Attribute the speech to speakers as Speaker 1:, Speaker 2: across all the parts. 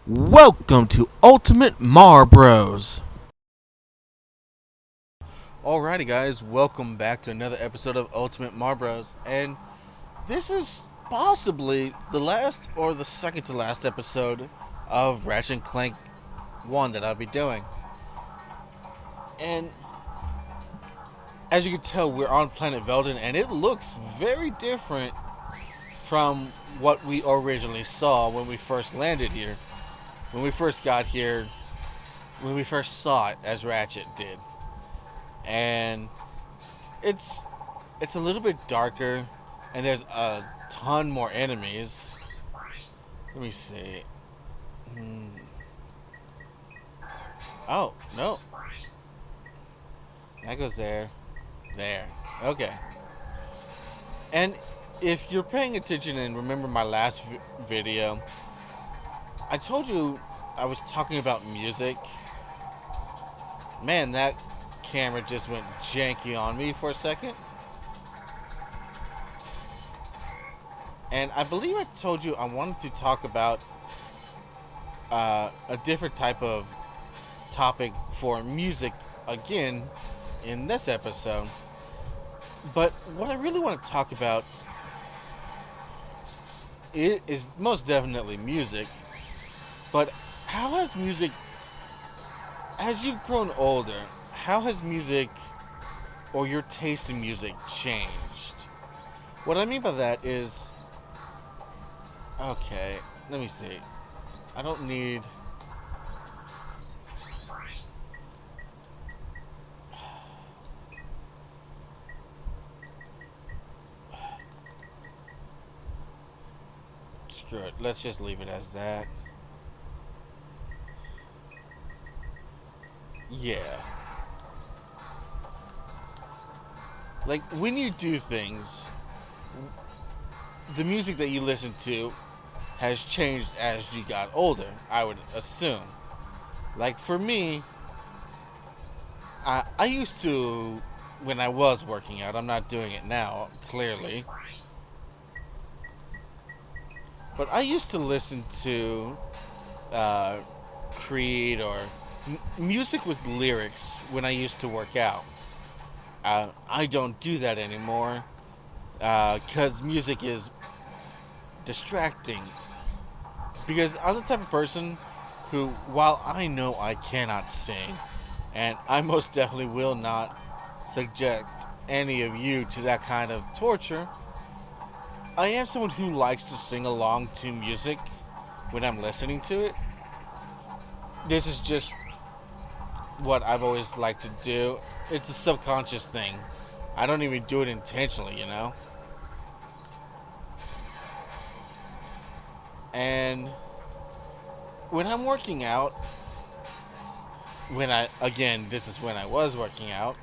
Speaker 1: Welcome to UltimateMarBro's. Alrighty guys, welcome back to another episode of UltimateMarBro's, and this is possibly the last or the second to last episode of Ratchet and Clank 1 that I'll be doing. And as you can tell, we're on planet Veldin, and it looks very different from what we originally saw when we first landed here. When we first got here, when we first saw it as Ratchet did. And it's a little bit darker, and there's a ton more enemies. Let me see. Oh, no. That goes there. There. Okay. And if you're paying attention and remember my last video, I told you I was talking about music. Man, that camera just went janky on me for a second. And I believe I told you I wanted to talk about a different type of topic for music again in this episode. But what I really want to talk about is most definitely music. But how has music, as you've grown older, how has music or your taste in music changed? What I mean by that is, okay, let me see. I don't need... Screw it, let's just leave it as that. Yeah. Like, when you do things, the music that you listen to has changed as you got older, I would assume. Like, for me, I used to, when I was working out, I'm not doing it now, clearly, but I used to listen to Creed or music with lyrics when I used to work out. I don't do that anymore because music is distracting. Because I'm the type of person who, while I know I cannot sing, and I most definitely will not subject any of you to that kind of torture, I am someone who likes to sing along to music when I'm listening to it. This is just what I've always liked to do. It's a subconscious thing. I don't even do it intentionally, you know? And when I'm working out, this is when I was working out,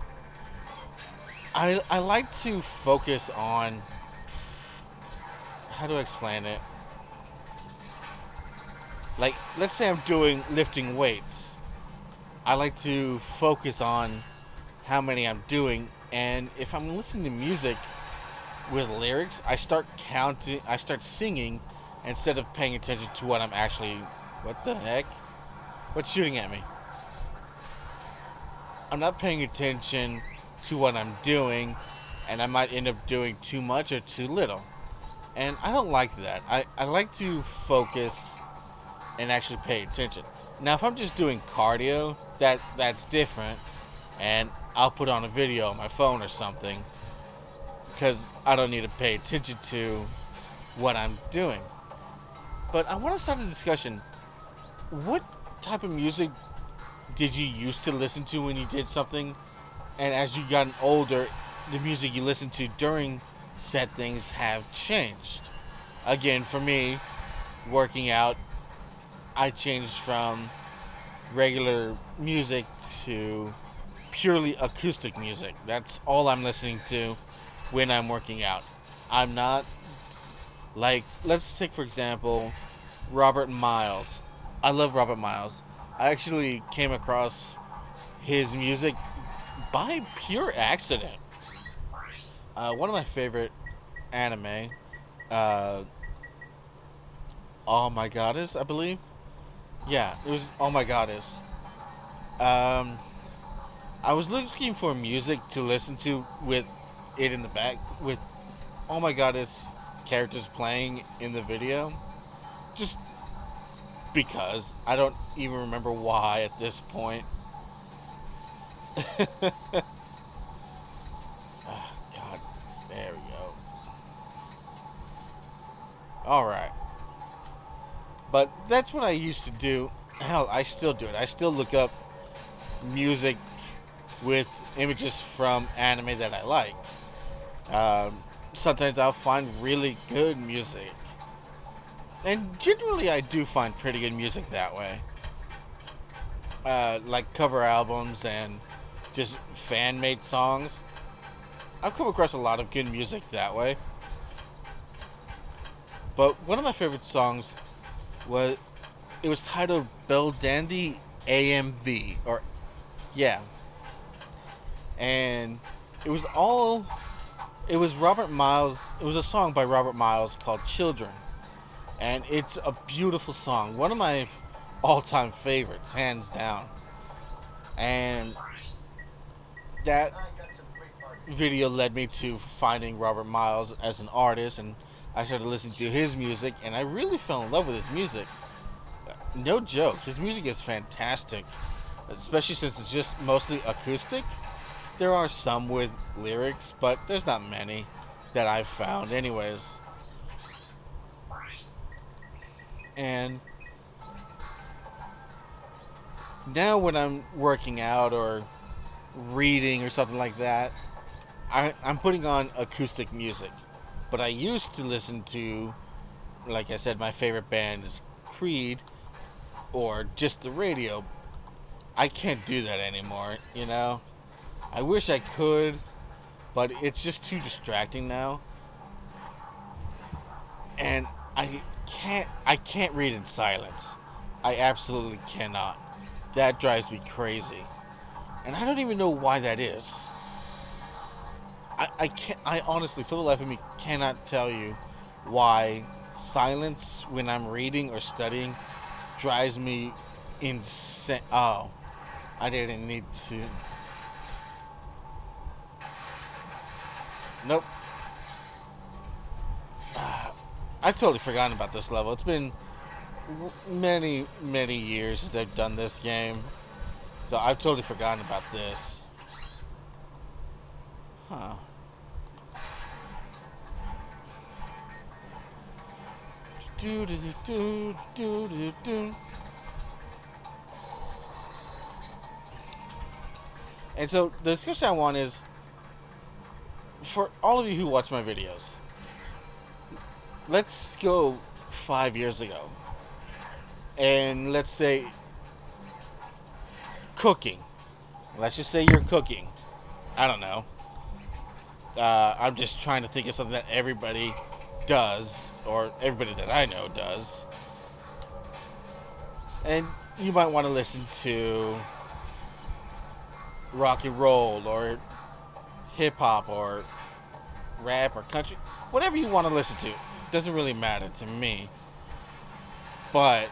Speaker 1: I like to focus on, how do I explain it? Like, let's say I'm lifting weights. I like to focus on how many I'm doing, and if I'm listening to music with lyrics, I start singing instead of paying attention to what I'm actually... What the heck? What's shooting at me? I'm not paying attention to what I'm doing, and I might end up doing too much or too little. And I don't like that. I like to focus and actually pay attention. Now, if I'm just doing cardio, that's different, and I'll put on a video on my phone or something, because I don't need to pay attention to what I'm doing. But I want to start a discussion. What type of music did you used to listen to when you did something, and as you gotten older, the music you listened to during said things have changed? Again, for me, working out, I changed from regular music to purely acoustic music. That's all I'm listening to when I'm working out. I'm not, like, let's take for example Robert Miles. I love Robert Miles. I actually came across his music by pure accident. One of my favorite anime, Oh My Goddess, I believe, Yeah, it was Oh My Goddess. Um, I was looking for music to listen to with it in the back, with Oh My Goddess characters playing in the video. Just because I don't even remember why at this point. God, there we go. All right, but that's what I used to do. Hell, I still do it. I still look up music with images from anime that I like. Um, Sometimes I'll find really good music, and generally I do find pretty good music that way. Like cover albums and just fan made songs. I've come across a lot of good music that way. But one of my favorite songs was it was titled Bell Dandy AMV, or yeah, and it was all it was Robert Miles. It was a song by Robert Miles called Children, and it's a beautiful song. One of my all-time favorites, hands down. And that video led me to finding Robert Miles as an artist, and I started listening to his music, and I really fell in love with his music. No joke, his music is fantastic, especially since it's just mostly acoustic. There are some with lyrics, but there's not many that I've found, anyways. And now, when I'm working out or reading or something like that, I'm putting on acoustic music. But I used to listen to, like I said, my favorite band is Creed or just the radio. I can't do that anymore, you know? I wish I could, but it's just too distracting now. And I can't read in silence. I absolutely cannot. That drives me crazy. And I don't even know why that is. I can't. I honestly, for the life of me, cannot tell you why silence when I'm reading or studying drives me insane. Oh, I didn't need to. Nope. I've totally forgotten about this level. It's been many, many years since I've done this game, so I've totally forgotten about this. Huh. Do do do do do do. And so the discussion I want is for all of you who watch my videos. Let's go 5 years ago, and let's say cooking. Let's just say you're cooking. I don't know. I'm just trying to think of something that everybody does, or everybody that I know does. And you might want to listen to rock and roll, or hip hop, or rap, or country. Whatever you want to listen to. Doesn't really matter to me. But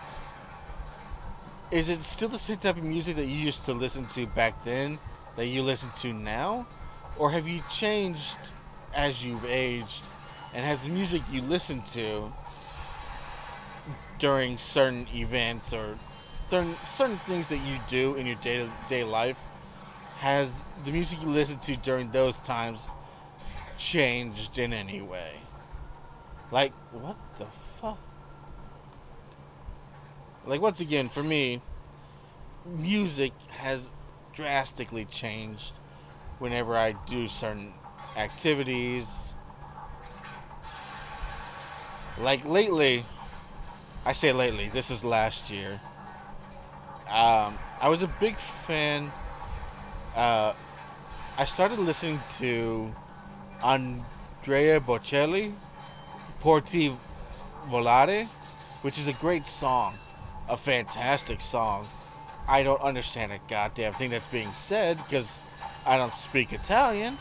Speaker 1: is it still the same type of music that you used to listen to back then that you listen to now? Or have you changed as you've aged? And has the music you listen to during certain events or certain things that you do in your day-to-day life, has the music you listen to during those times changed in any way? Like, what the fuck? Like, once again, for me, music has drastically changed whenever I do certain activities. Like, lately, I say lately, this is last year. I was a big fan. Uh, I started listening to Andrea Bocelli, Porti Volare, which is a great song, a fantastic song. I don't understand a goddamn thing that's being said because I don't speak Italian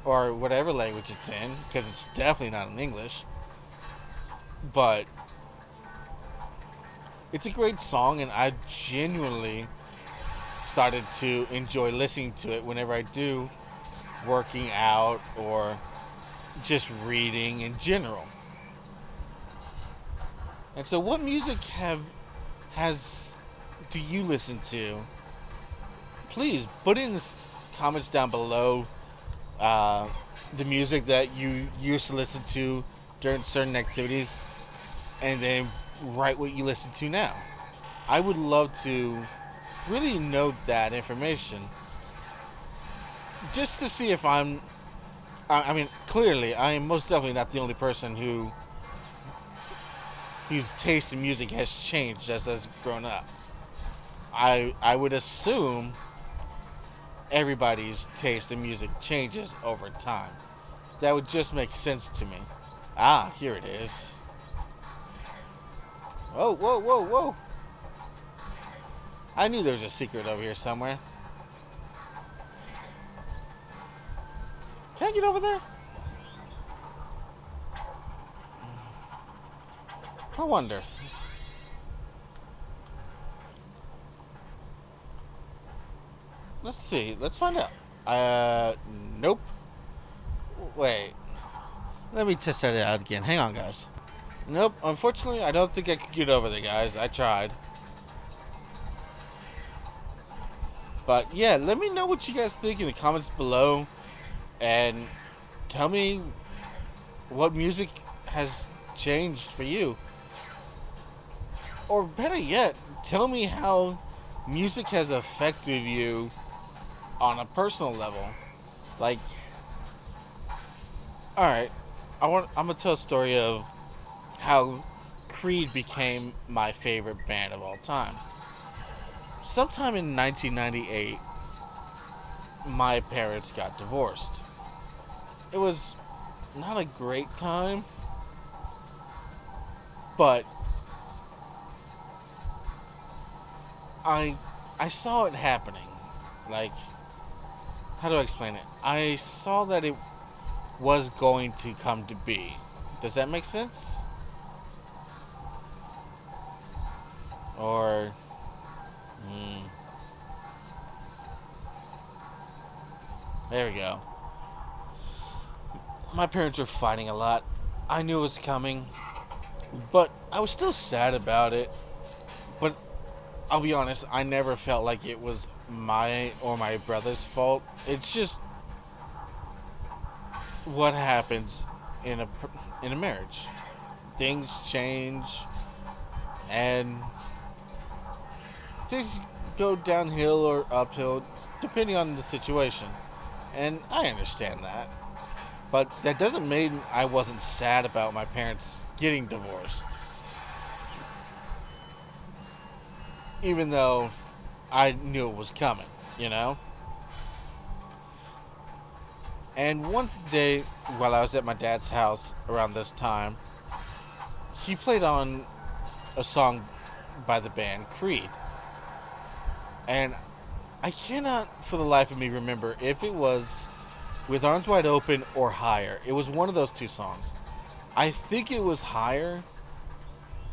Speaker 1: or whatever language it's in, because it's definitely not in English. But it's a great song, and I genuinely started to enjoy listening to it whenever I do working out or just reading in general. And so, what music has do you listen to? Please put in the comments down below uh, the music that you used to listen to during certain activities, and then write what you listen to now. I would love to really know that information, just to see if I mean, clearly, I am most definitely not the only person whose taste in music has changed as I've grown up. I would assume everybody's taste in music changes over time. That would just make sense to me. Ah, here it is. Whoa, whoa, whoa, whoa. I knew there was a secret over here somewhere. Can I get over there? I wonder. Let's see. Let's find out. Nope. Wait. Let me test that out again. Hang on, guys. Nope. Unfortunately, I don't think I could get over there, guys. I tried. But yeah, let me know what you guys think in the comments below. And tell me what music has changed for you. Or better yet, tell me how music has affected you on a personal level. Like, alright, I'm gonna tell a story of how Creed became my favorite band of all time. Sometime in 1998, my parents got divorced. It was not a great time, but I saw it happening. Like, how do I explain it? I saw that it was going to come to be. Does that make sense? Or there we go. My parents were fighting a lot. I knew it was coming, but I was still sad about it. But I'll be honest, I never felt like it was my or my brother's fault. It's just what happens in a marriage. Things change, and things go downhill or uphill depending on the situation. And I understand that. But that doesn't mean I wasn't sad about my parents getting divorced. Even though I knew it was coming, you know? And one day, while I was at my dad's house around this time, he played on a song by the band Creed. And I cannot for the life of me remember if it was With Arms Wide Open or Higher. It was one of those two songs. I think it was Higher,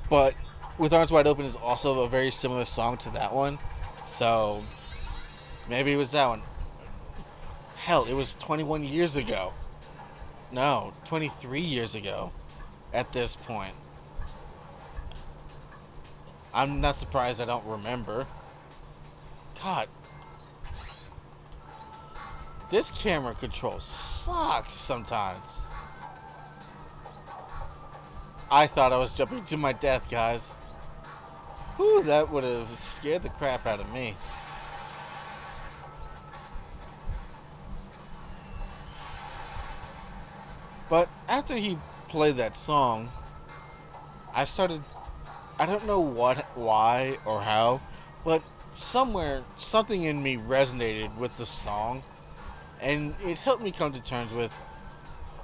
Speaker 1: but With Arms Wide Open is also a very similar song to that one. So maybe it was that one. Hell, it was 21 years ago. No, 23 years ago at this point. I'm not surprised I don't remember. God. This camera control sucks sometimes. I thought I was jumping to my death, guys. Whew, that would have scared the crap out of me. But after he played that song, I don't know why or how, but somewhere, something in me resonated with the song, and it helped me come to terms with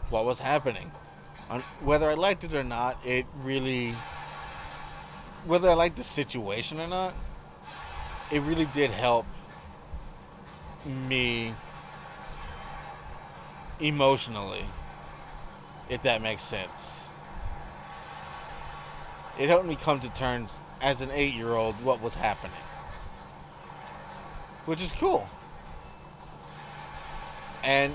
Speaker 1: what was happening. Whether I liked it or not, whether I liked the situation or not, it really did help me emotionally, if that makes sense. It helped me come to terms as an 8-year-old what was happening, which is cool. And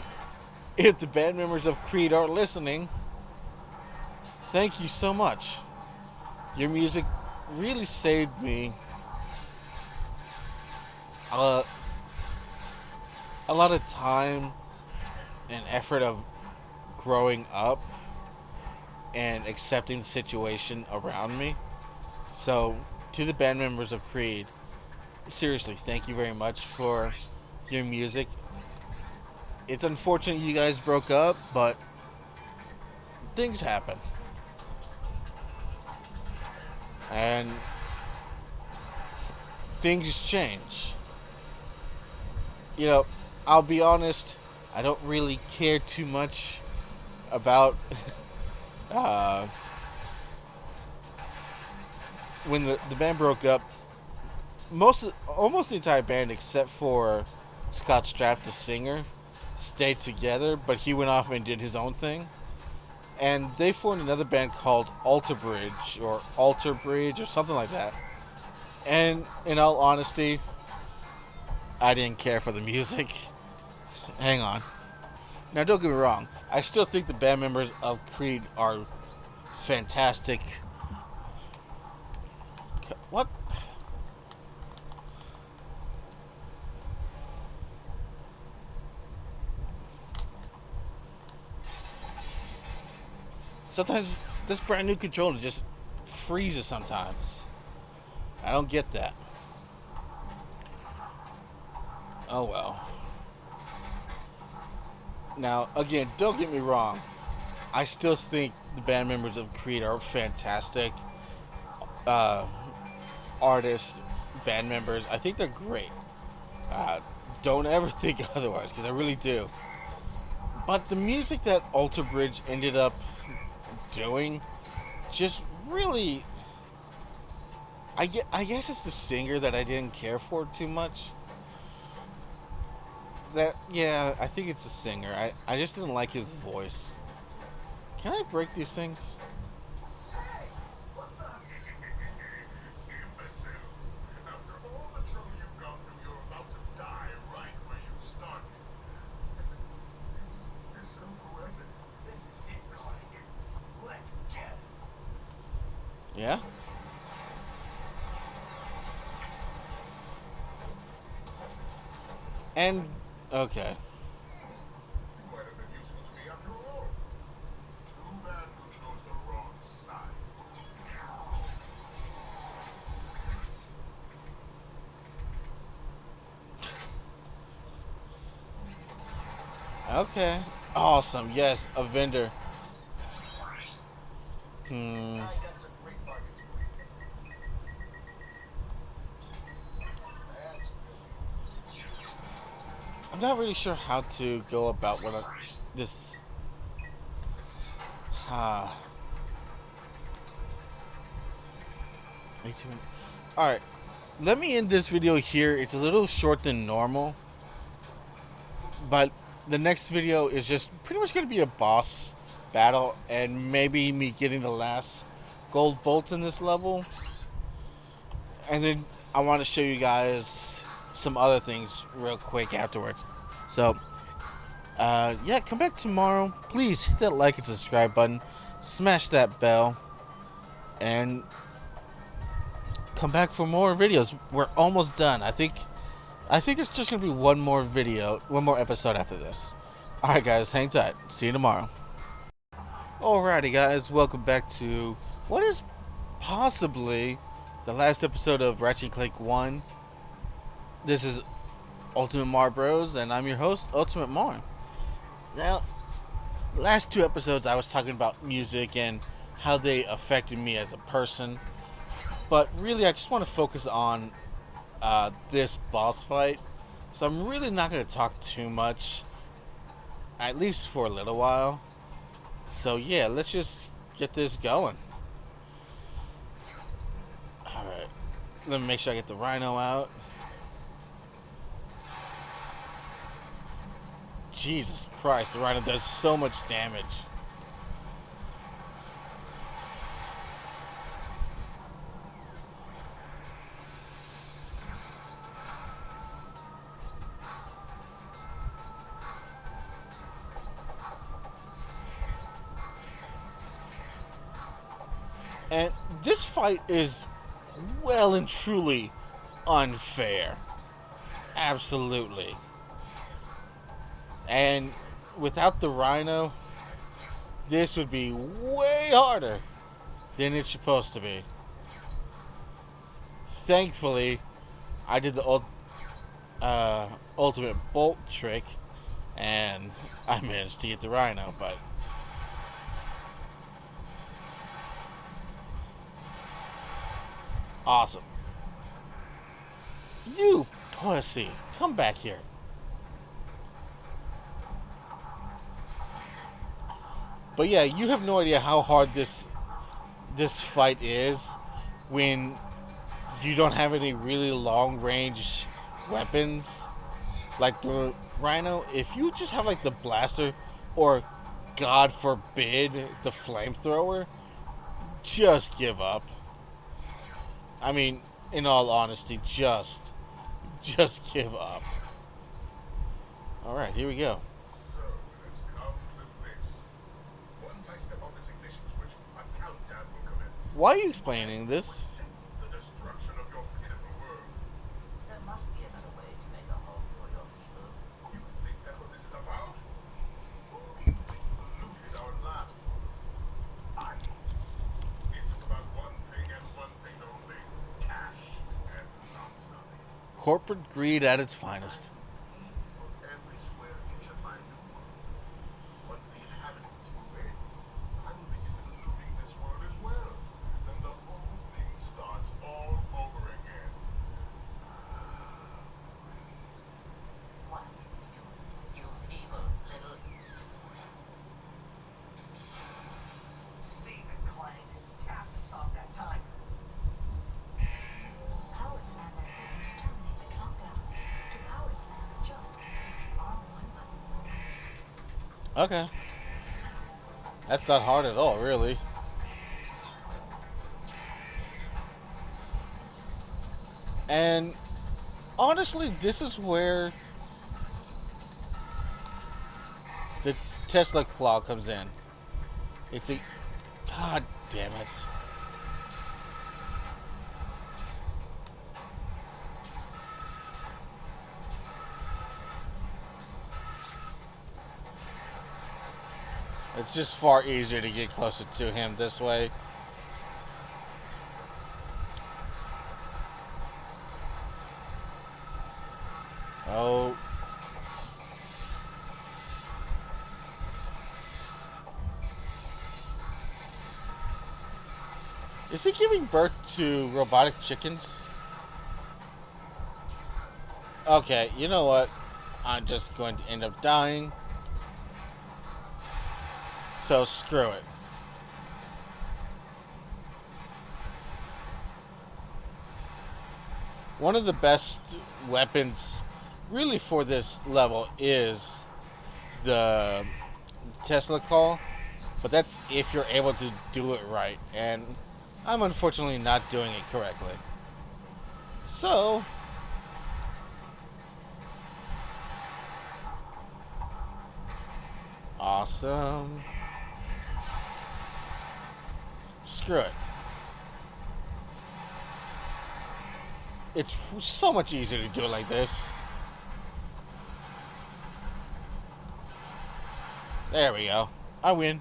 Speaker 1: if the band members of Creed are listening, thank you so much. Your music really saved me a, a lot of time and effort of growing up and accepting the situation around me. So, to the band members of Creed, seriously, thank you very much for your music. It's unfortunate you guys broke up, but things happen. And things change. You know, I'll be honest, I don't really care too much about uh, when the band broke up. Almost the entire band, except for Scott Strapp, the singer, stayed together, but he went off and did his own thing. And they formed another band called Alter Bridge or something like that. And in all honesty, I didn't care for the music. Hang on. Now, don't get me wrong. I still think the band members of Creed are fantastic. What? Sometimes this brand new controller just freezes sometimes. I don't get that. Oh well. Now, again, don't get me wrong. I still think the band members of Creed are fantastic uh, artists, band members. I think they're great. Don't ever think otherwise, because I really do. But the music that Alter Bridge ended up doing just really, I guess it's the singer that I didn't care for too much. Yeah, I think it's the singer. I just didn't like his voice. Can I break these things? Yeah? And, okay. Okay. Awesome. Yes, a vendor. Hmm. I'm not really sure how to go about this. Ah. 18 minutes. Alright. Let me end this video here. It's a little short than normal. But the next video is just pretty much going to be a boss battle. And maybe me getting the last gold bolt in this level. And then I want to show you guys some other things real quick afterwards. So, yeah, come back tomorrow. Please hit that like and subscribe button. Smash that bell. And come back for more videos. We're almost done. I think there's just going to be one more episode after this. Alright, guys, hang tight. See you tomorrow. Alrighty, guys, welcome back to what is possibly the last episode of Ratchet Clank 1. This is UltimateMarBro's, and I'm your host, UltimateMar. Now, the last 2 episodes I was talking about music and how they affected me as a person. But really, I just want to focus on this boss fight. So I'm really not going to talk too much, at least for a little while. So yeah, let's just get this going. Alright, let me make sure I get the rhino out. Jesus Christ, the rhino does so much damage. And this fight is well and truly unfair. Absolutely. And without the Rhino, this would be way harder than it's supposed to be. Thankfully, I did the ultimate bolt trick, and I managed to get the Rhino, but awesome. You pussy, come back here. But yeah, you have no idea how hard this fight is when you don't have any really long range weapons like the Rhino. If you just have like the blaster or God forbid the flamethrower, just give up. I mean, in all honesty, just give up. All right, here we go.
Speaker 2: So it's come to this. Once I step on this ignition switch, a countdown will commence.
Speaker 1: Why are you explaining this?
Speaker 2: The destruction of your pitiful world.
Speaker 3: There must be another way to make a home for your people.
Speaker 2: You think that's what this is about? Who do you think looted our last world? I. It's about one thing and one thing only. Cash and not something.
Speaker 1: Corporate greed at its finest.
Speaker 2: For every square inch of my new world. Once the inhabitants move in, I will begin looting this world as well. Then the whole thing starts all over again.
Speaker 3: What? You evil little... Save it, Clank. You have to stop that time. Power slam that button to terminate the countdown. To power slam the jump, press the R1 button.
Speaker 1: Okay. That's not hard at all, really. And honestly, this is where the Tesla claw comes in. It's a... God damn it. It's just far easier to get closer to him this way. Oh. Is he giving birth to robotic chickens? Okay, you know what? I'm just going to end up dying. So screw it. One of the best weapons really for this level is the Tesla call, but that's if you're able to do it right, and I'm unfortunately not doing it correctly. So awesome. Screw it. It's so much easier to do it like this. There we go. I win.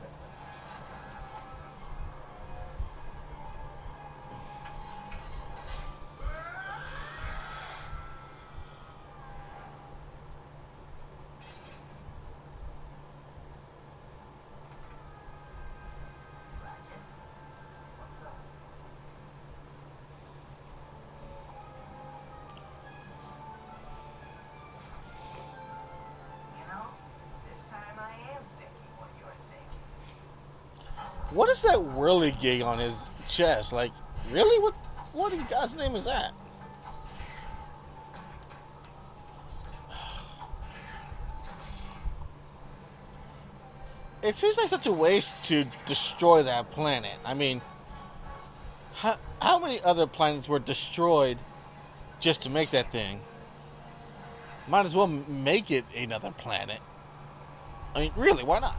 Speaker 3: Ratchet? What's up? You know, this time I am thinking what you're thinking.
Speaker 1: What is that whirligig on his chest? Like, really? What in God's name is that? It seems like such a waste to destroy that planet. I mean, how many other planets were destroyed just to make that thing? Might as well make it another planet. I mean, really, why not?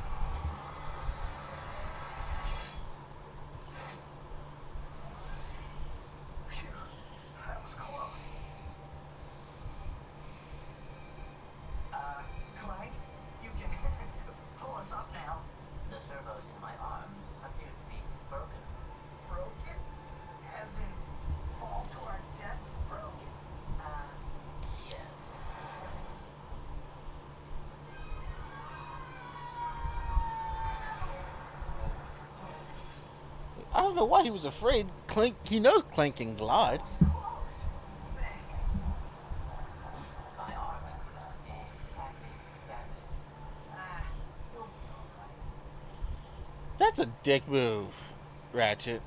Speaker 1: don't know why he was afraid. Clank, he knows Clank can glide.
Speaker 3: Close. Thanks. My arm is you'll be alright.
Speaker 1: That's a dick move, Ratchet.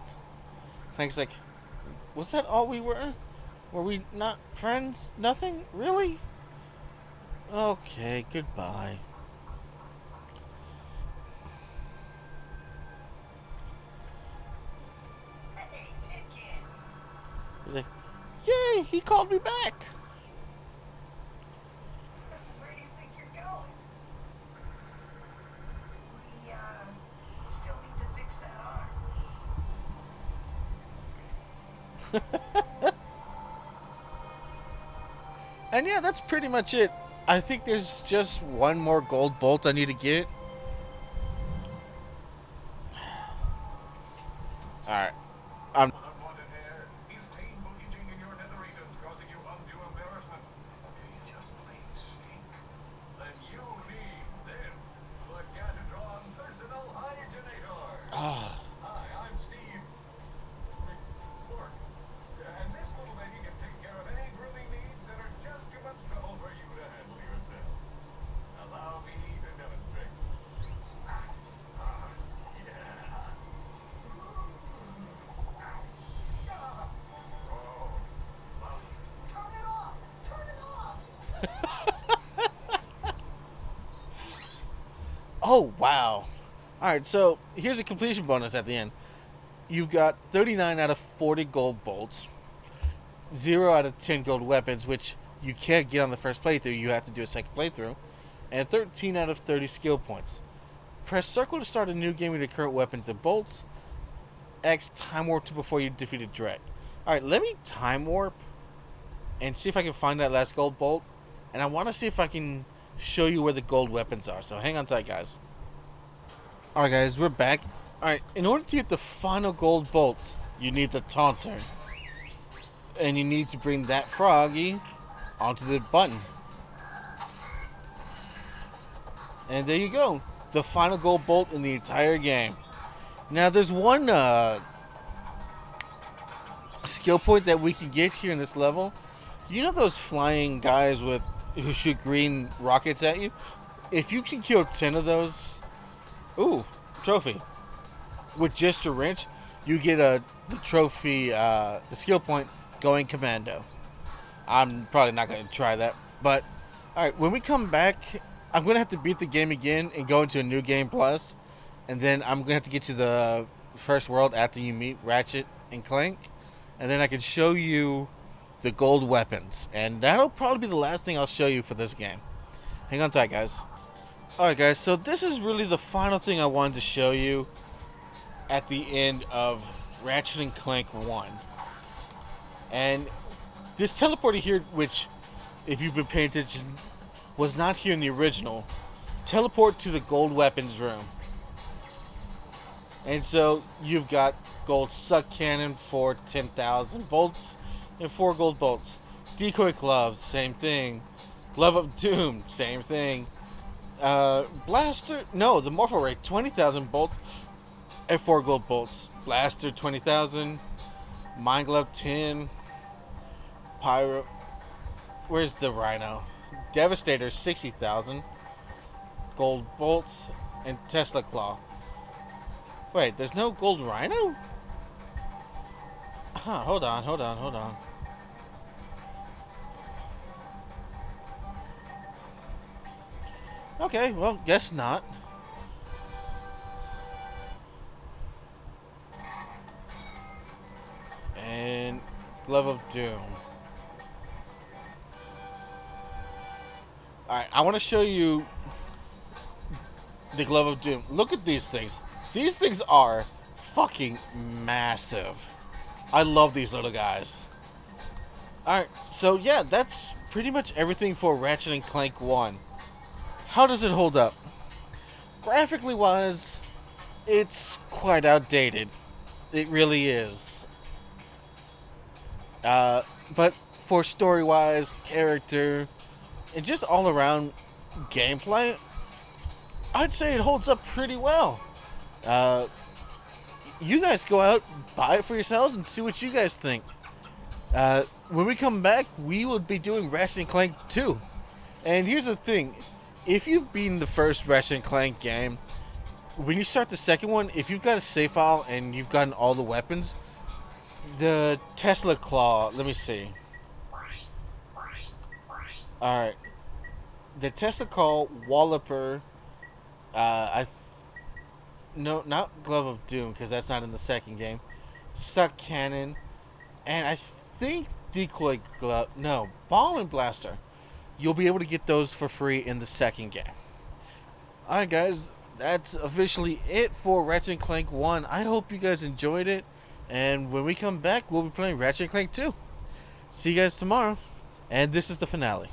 Speaker 1: Clank's like, was that all we were? Were we not friends? Nothing? Really? Okay, goodbye.
Speaker 3: Hey, Tinkin.
Speaker 1: He's like, yay, he called me back.
Speaker 3: Where do you think you're going? We, still need to fix that arm.
Speaker 1: And yeah, that's pretty much it. I think there's just one more gold bolt I need to get. Alright. I'm
Speaker 2: Unwanted hair is painful itching in your nether regions, causing you undue embarrassment. You just plain stink. Then you need this. The Gadgetron Personal Hygienator. Hi, I'm Steve. Mark. And this little lady can take care of any grooming needs that are just too much trouble for you to handle yourself. Allow me to demonstrate. Yeah. Oh, love.
Speaker 3: Turn it off! Turn it off!
Speaker 1: Oh, wow. Alright, so here's a completion bonus at the end. You've got 39 out of 40 gold bolts, 0 out of 10 gold weapons, which you can't get on the first playthrough. You have to do a second playthrough, and 13 out of 30 skill points. Press circle to start a new game with your current weapons and bolts. X time warp to before you defeated Dread. Alright, let me time warp and see if I can find that last gold bolt. And I want to see if I can show you where the gold weapons are. So hang on tight, guys. Alright, guys, we're back. Alright, in order to get the final gold bolt, you need the taunter. And you need to bring that froggy onto the button. And there you go. The final gold bolt in the entire game. Now, there's one skill point that we can get here in this level. You know those flying guys who shoot green rockets at you? If you can kill 10 of those, ooh, trophy. With just a wrench, you get the trophy, the skill point, going commando. I'm probably not going to try that. But, alright, when we come back, I'm going to have to beat the game again and go into a new game plus. And then I'm going to have to get to the first world after you meet Ratchet and Clank. And then I can show you the gold weapons. And that'll probably be the last thing I'll show you for this game. Hang on tight, guys. Alright, guys, so this is really the final thing I wanted to show you at the end of Ratchet and Clank 1. And this teleporter here, which, if you've been paying attention, was not here in the original. Teleport to the gold weapons room. And so you've got gold suck cannon for 10,000 bolts and 4 gold bolts. Decoy gloves, same thing. Glove of Doom, same thing. Blaster, no, the Morpho Ray, 20,000 bolts and 4 gold bolts. Blaster, 20,000. Mind Glove, 10. Pyro, where's the Rhino? Devastator, 60,000. Gold bolts and Tesla Claw. Wait, there's no gold Rhino? Huh, hold on. Okay, well, guess not. And Glove of Doom. Alright, I want to show you the Glove of Doom. Look at these things. These things are fucking massive. I love these little guys. Alright, so yeah, that's pretty much everything for Ratchet and Clank 1. How does it hold up? Graphically wise, it's quite outdated. It really is. But for story wise, character, and just all around gameplay, I'd say it holds up pretty well. you guys go out, buy it for yourselves, and see what you guys think. When we come back, we will be doing Ratchet and Clank 2. And here's the thing. If you've beaten the first Ratchet and Clank game, when you start the second one, if you've got a save file and you've gotten all the weapons, the Tesla Claw, let me see. Alright. The Tesla Claw, Walloper, no, not Glove of Doom, because that's not in the second game. Suck Cannon, and I think Decoy Glove, no, Bomb and Blaster. You'll be able to get those for free in the second game. Alright guys, that's officially it for Ratchet and Clank 1. I hope you guys enjoyed it, and when we come back, we'll be playing Ratchet and Clank 2. See you guys tomorrow, and this is the finale.